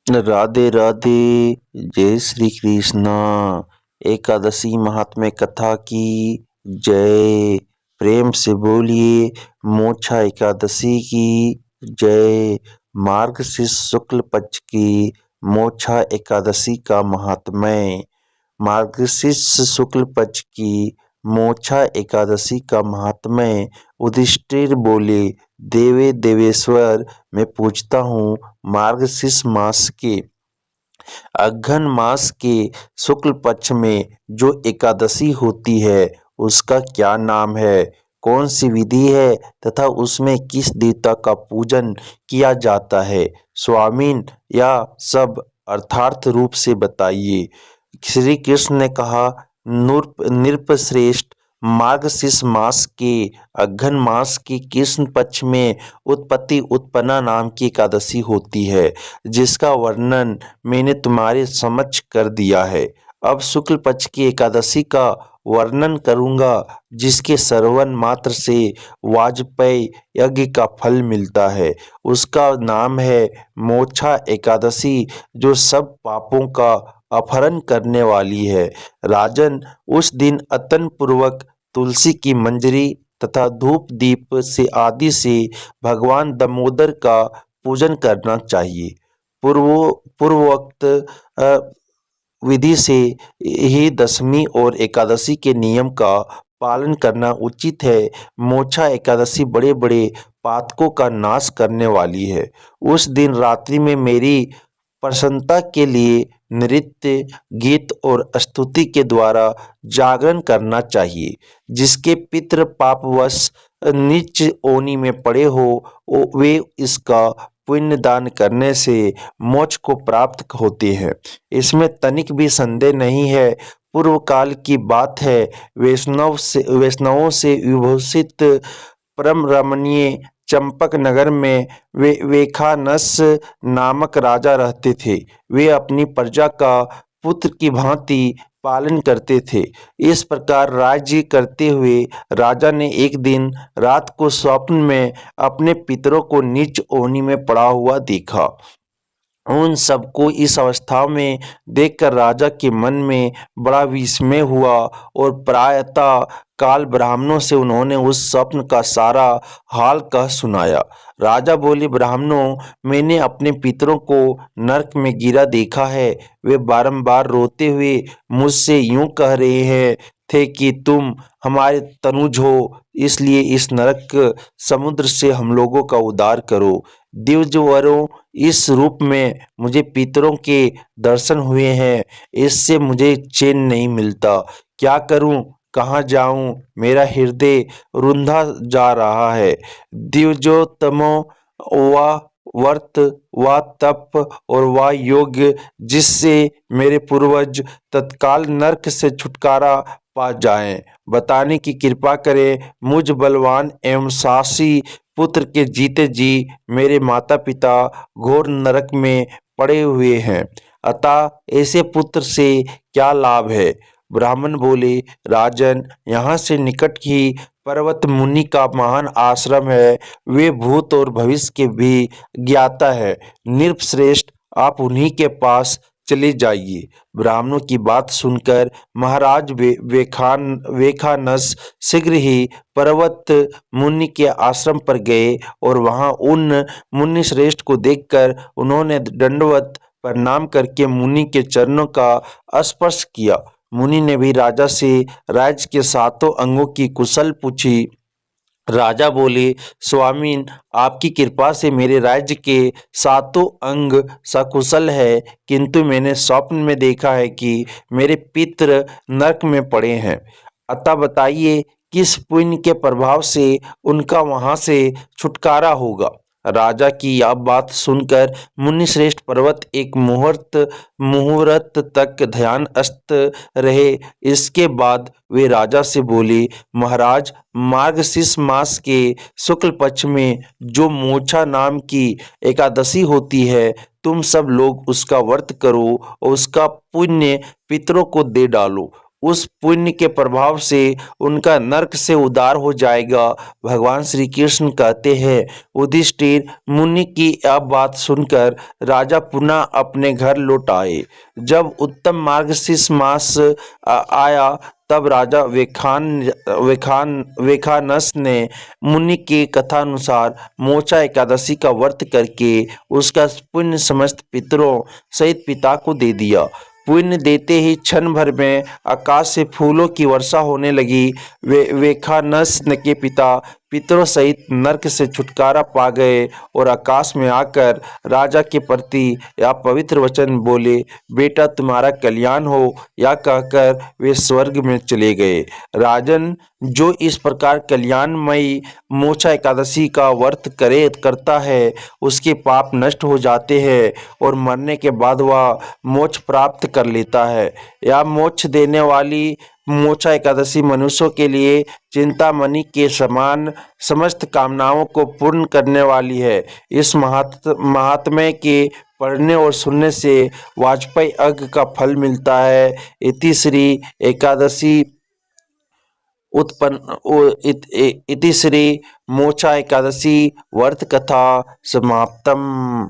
राधे राधे। जय श्री कृष्णा। एकादशी महात्म्य कथा की जय। प्रेम से बोलिए मोक्षा एकादशी की जय। मार्गशीर्ष शुक्ल पक्ष की मोक्षा एकादशी का महात्म्य। मार्गशीर्ष शुक्ल पक्ष की मोक्षा एकादशी का महात्म्य। युधिष्ठिर बोले, देवे देवेश्वर, मैं पूछता हूँ, मार्गशीर्ष मास के अघन मास के शुक्ल पक्ष में जो एकादशी होती है उसका क्या नाम है, कौन सी विधि है तथा उसमें किस देवता का पूजन किया जाता है? स्वामीन, यह सब अर्थार्थ रूप से बताइए। श्री कृष्ण ने कहा, नृपश्रेष्ठ, मार्गशीर्ष मास के अघन मास की कृष्ण पक्ष में उत्पत्ति उत्पन्ना नाम की एकादशी होती है, जिसका वर्णन मैंने तुम्हारे समक्ष कर दिया है। अब शुक्ल पक्ष की एकादशी का वर्णन करूंगा, जिसके श्रवण मात्र से वाजपेय यज्ञ का फल मिलता है। उसका नाम है मोक्षा एकादशी, जो सब पापों का अपहरण करने वाली है। राजन, उस दिन अतन पूर्वक तुलसी की मंजरी तथा धूप दीप से आदि से भगवान दामोदर का पूजन करना चाहिए। पूर्वोक्त विधि से ही दशमी और एकादशी के नियम का पालन करना उचित है। मोक्षा एकादशी बड़े बड़े पातकों का नाश करने वाली है। उस दिन रात्रि में मेरी प्रसन्नता के लिए नृत्य, गीत और स्तुति के द्वारा जागरण करना चाहिए। जिसके पितृ पापवश नीच ओनी में पड़े हो, वे इसका पुण्य दान करने से मोक्ष को प्राप्त होते हैं। इसमें तनिक भी संदेह नहीं है। पूर्व काल की बात है, वैष्णवों से विभूषित परम रमणीय चंपक नगर में वेखानस नामक राजा रहते थे। वे अपनी प्रजा का पुत्र की भांति पालन करते थे। इस प्रकार राज्य करते हुए राजा ने एक दिन रात को स्वप्न में अपने पितरों को नीच ओनी में पड़ा हुआ देखा। उन सबको इस अवस्था में देखकर राजा के मन में बड़ा विस्मय हुआ और प्रायतः काल ब्राह्मणों से उन्होंने उस स्वप्न का सारा हाल कह सुनाया। राजा बोले, ब्राह्मणों, मैंने अपने पितरों को नरक में गिरा देखा है। वे बारंबार रोते हुए मुझसे यूं कह रहे हैं थे कि तुम हमारे तनुज हो, इसलिए इस नरक समुद्र से हम लोगों का उद्धार करो। दिव्यवरों, इस रूप में मुझे पितरों के दर्शन हुए हैं। इससे मुझे चैन नहीं मिलता। क्या करूं, कहाँ जाऊं? मेरा हृदय रुंधा जा रहा है। द्विजोतमो, व व्रत व तप और व योग, जिससे मेरे पूर्वज तत्काल नरक से छुटकारा पा जाएं, बताने की कृपा करें। मुझ बलवान एवं साहसी पुत्र के जीते जी मेरे माता पिता घोर नरक में पड़े हुए हैं, अतः ऐसे पुत्र से क्या लाभ है? ब्राह्मण बोले, राजन, यहाँ से निकट ही पर्वत मुनि का महान आश्रम है। वे भूत और भविष्य के भी ज्ञाता है। नृपश्रेष्ठ, आप उन्हीं के पास चले जाइए। ब्राह्मणों की बात सुनकर महाराज वेखानस शीघ्र ही पर्वत मुनि के आश्रम पर गए और वहां उन मुनि श्रेष्ठ को देखकर उन्होंने दंडवत प्रणाम करके मुनि के चरणों का स्पर्श किया। मुनि ने भी राजा से राज्य के सातों अंगों की कुशल पूछी। राजा बोले, स्वामीन, आपकी कृपा से मेरे राज्य के सातों अंग सकुशल है, किंतु मैंने स्वप्न में देखा है कि मेरे पितृ नरक में पड़े हैं। अतः बताइए, किस पुण्य के प्रभाव से उनका वहां से छुटकारा होगा? राजा की यह बात सुनकर मुनिश्रेष्ठ पर्वत एक मुहूर्त तक ध्यानस्थ रहे। इसके बाद वे राजा से बोले, महाराज, मार्गशीर्ष मास के शुक्ल पक्ष में जो मोक्षा नाम की एकादशी होती है, तुम सब लोग उसका व्रत करो और उसका पुण्य पितरों को दे डालो। उस पुण्य के प्रभाव से उनका नरक से उद्धार हो जाएगा। भगवान श्री कृष्ण कहते हैं, युधिष्ठिर मुनि की यह बात सुनकर राजा पुनः अपने घर लौट आए। जब उत्तम मार्गशीर्ष मास आया तब राजा वेखानस ने मुनि की कथानुसार मोक्षा एकादशी का व्रत करके उसका पुण्य समस्त पितरों सहित पिता को दे दिया। पुण्य देते ही क्षण भर में आकाश से फूलों की वर्षा होने लगी। वेखानस के पिता पितरों सहित नरक से छुटकारा पा गए और आकाश में आकर राजा के प्रति यह पवित्र वचन बोले, बेटा तुम्हारा कल्याण हो। या कहकर वे स्वर्ग में चले गए। राजन, जो इस प्रकार कल्याणमयी मोक्षा एकादशी का व्रत करता है उसके पाप नष्ट हो जाते हैं और मरने के बाद वह मोक्ष प्राप्त कर लेता है। यह मोक्ष देने वाली मोक्षा एकादशी मनुष्यों के लिए चिंतामणि के समान समस्त कामनाओं को पूर्ण करने वाली है। इस महात्म्य के पढ़ने और सुनने से वाजपेयी यज्ञ का फल मिलता है। इति श्री एकादशी इति श्री मोक्षा एकादशी व्रत कथा समाप्तम।